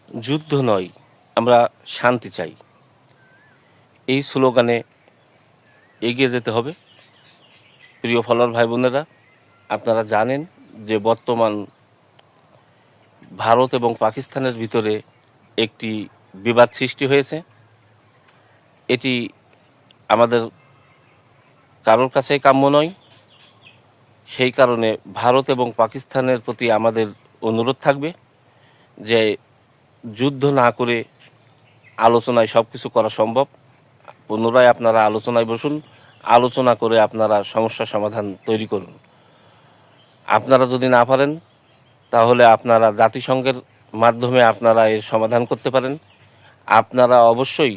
যুদ্ধ নয়, আমরা শান্তি চাই, এই স্লোগানে এগিয়ে যেতে হবে। প্রিয় ফলোয়ার ভাই বোনেরা, আপনারা জানেন যে বর্তমান ভারত এবং পাকিস্তানের ভিতরে একটি বিবাদ সৃষ্টি হয়েছে। এটি আমাদের কারোর কাছেই কাম্য নয়। সেই কারণে ভারত এবং পাকিস্তানের প্রতি আমাদের অনুরোধ থাকবে যে যুদ্ধ না করে আলোচনায় সব কিছু করা সম্ভব। পুনরায় আপনারা আলোচনায় বসুন, আলোচনা করে আপনারা সমস্যার সমাধান তৈরি করুন। আপনারা যদি না পারেন তাহলে আপনারা জাতিসংঘের মাধ্যমে আপনারা এর সমাধান করতে পারেন। আপনারা অবশ্যই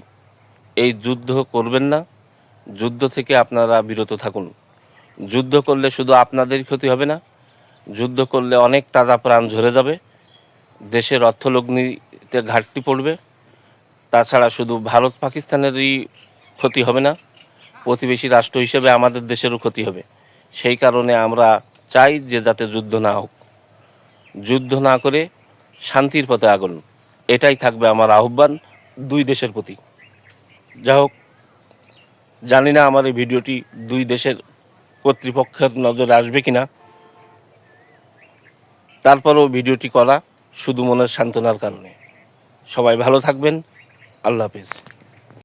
এই যুদ্ধ করবেন না, যুদ্ধ থেকে আপনারা বিরত থাকুন। যুদ্ধ করলে শুধু আপনাদেরই ক্ষতি হবে না, যুদ্ধ করলে অনেক তাজা প্রাণ ঝরে যাবে, দেশের অর্থলগ্নিতে ঘাটতি পড়বে। তাছাড়া শুধু ভারত পাকিস্তানেরই ক্ষতি হবে না, প্রতিবেশী রাষ্ট্র হিসেবে আমাদের দেশেরও ক্ষতি হবে। সেই কারণে আমরা চাই যে যাতে যুদ্ধ না হোক, যুদ্ধ না করে শান্তির পথে আগুন, এটাই থাকবে আমার আহ্বান দুই দেশের প্রতি। যা হোক, জানি না আমার এই ভিডিওটি দুই দেশের কর্তৃপক্ষের নজরে আসবে কিনা, তারপরেও ভিডিওটি করা শুধু মনের সান্ত্বনার কারণে। সবাই ভালো থাকবেন। আল্লাহ হাফেজ।